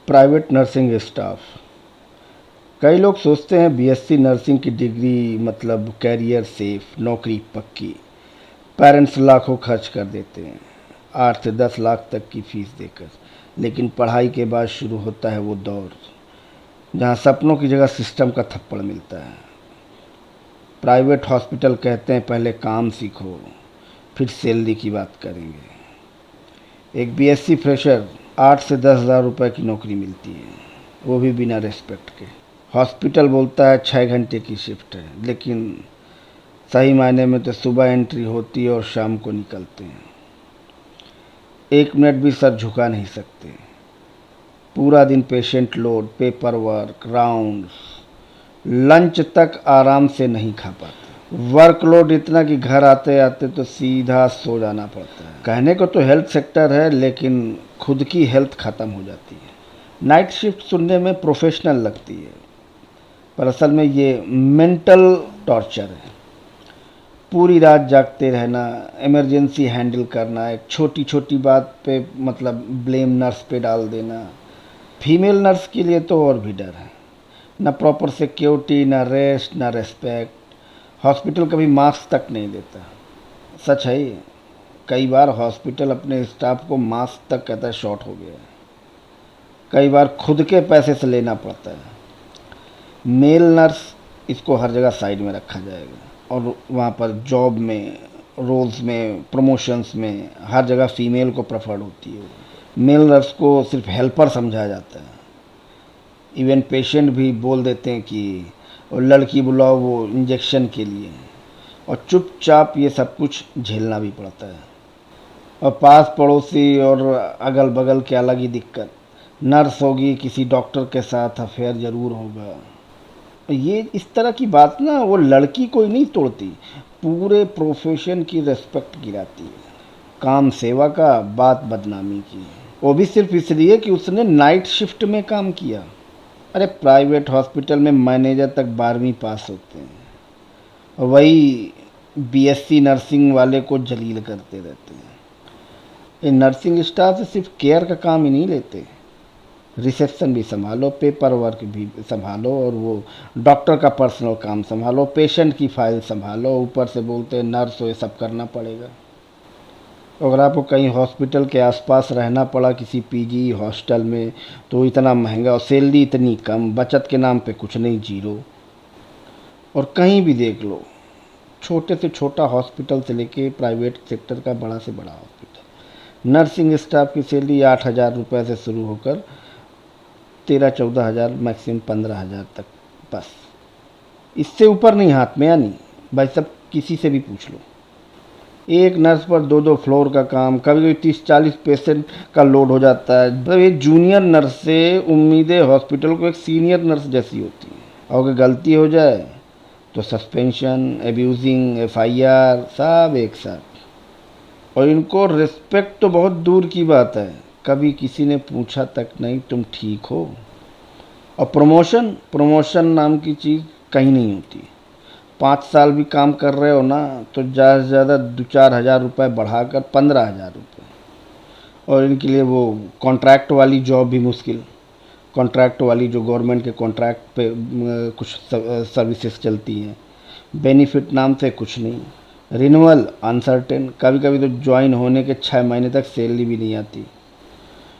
Private nursing staff. कई लोग सोचते हैं बीएससी नर्सिंग की डिग्री मतलब कैरियर सेफ, नौकरी पक्की। पेरेंट्स लाखों खर्च कर देते हैं, 8 से 10 लाख तक की फीस देकर। लेकिन पढ़ाई के बाद शुरू होता है वो दौर जहाँ सपनों की जगह सिस्टम का थप्पड़ मिलता है। प्राइवेट हॉस्पिटल कहते हैं पहले काम सीखो, फिर सैलरी की बात करेंगे। एक बीएससी फ्रेशर 8 से 10 हज़ार रुपये की नौकरी मिलती है, वो भी बिना रेस्पेक्ट के। हॉस्पिटल बोलता है 6 घंटे की शिफ्ट है, लेकिन सही मायने में तो सुबह एंट्री होती है और शाम को निकलते हैं। 1 मिनट भी सर झुका नहीं सकते। पूरा दिन patient load, paper work, rounds, lunch तक आराम से नहीं खा पाते। वर्कलोड इतना कि घर आते आते तो सीधा सो जाना पड़ता है। कहने को तो हेल्थ सेक्टर है, लेकिन खुद की हेल्थ ख़त्म हो जाती है। नाइट शिफ्ट सुनने में प्रोफेशनल लगती है, पर असल में ये मेंटल टॉर्चर है। पूरी रात जागते रहना, इमरजेंसी हैंडल करना, एक छोटी छोटी बात पे मतलब ब्लेम नर्स पे डाल देना। फीमेल नर्स के लिए तो और भी डर है। ना प्रॉपर सिक्योरिटी, ना रेस्ट, ना रेस्पेक्ट। हॉस्पिटल कभी मास्क तक नहीं देता। सच है ये। कई बार हॉस्पिटल अपने स्टाफ को मास्क तक कहता है शॉर्ट हो गया है। कई बार खुद के पैसे से लेना पड़ता है। मेल नर्स, इसको हर जगह साइड में रखा जाएगा और वहाँ पर जॉब में, रोल्स में, प्रमोशंस में हर जगह फीमेल को प्रेफर्ड होती है। मेल नर्स को सिर्फ हेल्पर समझा जाता है। इवन पेशेंट भी बोल देते हैं कि लड़की बुलाओ वो इंजेक्शन के लिए, और चुपचाप ये सब कुछ झेलना भी पड़ता है। और पास पड़ोसी और अगल बगल की अलग ही दिक्कत। नर्स होगी, किसी डॉक्टर के साथ अफेयर ज़रूर होगा। ये इस तरह की बात ना वो लड़की कोई नहीं तोड़ती, पूरे प्रोफेशन की रिस्पेक्ट गिराती है। काम सेवा का, बात बदनामी की, वो भी सिर्फ इसलिए कि उसने नाइट शिफ्ट में काम किया। अरे प्राइवेट हॉस्पिटल में मैनेजर तक 12वीं पास होते हैं, और वही बीएससी नर्सिंग वाले को जलील करते रहते हैं। ये नर्सिंग स्टाफ से सिर्फ केयर का काम ही नहीं लेते, रिसेप्शन भी संभालो, पेपर वर्क भी संभालो, और वो डॉक्टर का पर्सनल काम संभालो, पेशेंट की फाइल संभालो। ऊपर से बोलते हैं नर्स हो, ये सब करना पड़ेगा। अगर आपको कहीं हॉस्पिटल के आसपास रहना पड़ा किसी पीजी हॉस्टल में, तो इतना महंगा और सैलरी इतनी कम, बचत के नाम पे कुछ नहीं, जीरो। और कहीं भी देख लो, छोटे से छोटा हॉस्पिटल से लेके प्राइवेट सेक्टर का बड़ा से बड़ा हॉस्पिटल, नर्सिंग स्टाफ की सैलरी 8,000 रुपये से शुरू होकर 13-14 हज़ार, मैक्सिमम 15 हज़ार तक, बस। इससे ऊपर नहीं हाथ में, यानी भाई सब किसी से भी पूछ लो। एक नर्स पर 2-2 फ्लोर का काम, कभी कभी 30-40 पेशेंट का लोड हो जाता है। मतलब एक जूनियर नर्स से उम्मीदें हॉस्पिटल को एक सीनियर नर्स जैसी होती हैं। और अगर गलती हो जाए तो सस्पेंशन, एब्यूजिंग, एफआईआर, सब एक साथ। और इनको रिस्पेक्ट तो बहुत दूर की बात है, कभी किसी ने पूछा तक नहीं तुम ठीक हो। और प्रमोशन नाम की चीज़ कहीं नहीं होती। 5 साल भी काम कर रहे हो ना, तो ज़्यादा से ज़्यादा 2-4 हज़ार रुपये बढ़ाकर 15,000 रुपये। और इनके लिए वो कॉन्ट्रैक्ट वाली जॉब भी मुश्किल। कॉन्ट्रैक्ट वाली जो गवर्नमेंट के कॉन्ट्रैक्ट पे कुछ सर्विसेज चलती हैं, बेनिफिट नाम से कुछ नहीं, रिन्यूअल अनसर्टेन, कभी कभी तो ज्वाइन होने के 6 महीने तक सैलरी भी नहीं आती।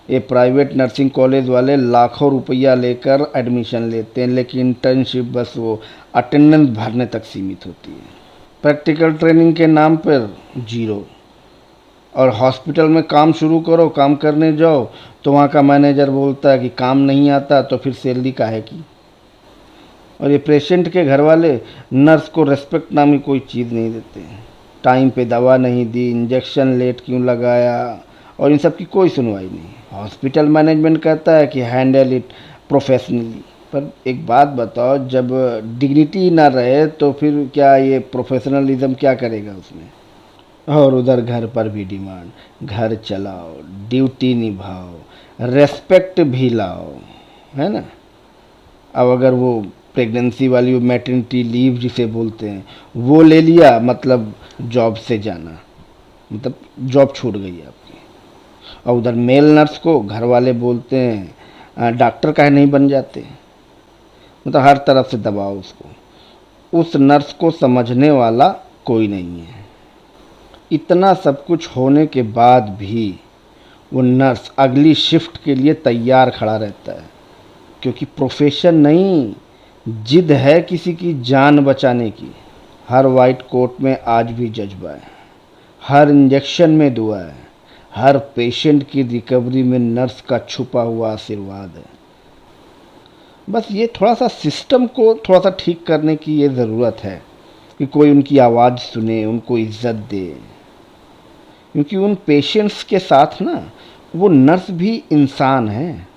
ये प्राइवेट नर्सिंग कॉलेज वाले लाखों रुपया लेकर एडमिशन लेते हैं, लेकिन इंटर्नशिप बस वो अटेंडेंस भरने तक सीमित होती है। प्रैक्टिकल ट्रेनिंग के नाम पर जीरो। और हॉस्पिटल में काम शुरू करो, काम करने जाओ तो वहाँ का मैनेजर बोलता है कि काम नहीं आता, तो फिर सैलरी काहे की। और ये पेशेंट के घर वाले नर्स को रेस्पेक्ट नामी कोई चीज़ नहीं देते। टाइम पे दवा नहीं दी, इंजेक्शन लेट क्यों लगाया, और इन सब की कोई सुनवाई नहीं। हॉस्पिटल मैनेजमेंट कहता है कि हैंडल इट प्रोफेशनली। पर एक बात बताओ, जब डिग्निटी ना रहे तो फिर क्या ये प्रोफेशनलिज्म क्या करेगा उसमें। और उधर घर पर भी डिमांड, घर चलाओ, ड्यूटी निभाओ, रेस्पेक्ट भी लाओ, है ना। अब अगर वो प्रेगनेंसी वाली मैटरनिटी लीव जिसे बोलते हैं वो ले लिया, मतलब जॉब से जाना, मतलब जॉब छूट गई आपकी। और उधर मेल नर्स को घर वाले बोलते हैं डॉक्टर काहे नहीं बन जाते। मतलब हर तरफ से दबाव उसको, उस नर्स को समझने वाला कोई नहीं है। इतना सब कुछ होने के बाद भी वो नर्स अगली शिफ्ट के लिए तैयार खड़ा रहता है, क्योंकि प्रोफेशन नहीं, जिद है किसी की जान बचाने की। हर वाइट कोट में आज भी जज्बा है, हर इंजेक्शन में दुआ है, हर पेशेंट की रिकवरी में नर्स का छुपा हुआ आशीर्वाद है। बस ये थोड़ा सा सिस्टम को थोड़ा सा ठीक करने की ये ज़रूरत है कि कोई उनकी आवाज़ सुने, उनको इज्जत दे, क्योंकि उन पेशेंट्स के साथ ना वो नर्स भी इंसान है।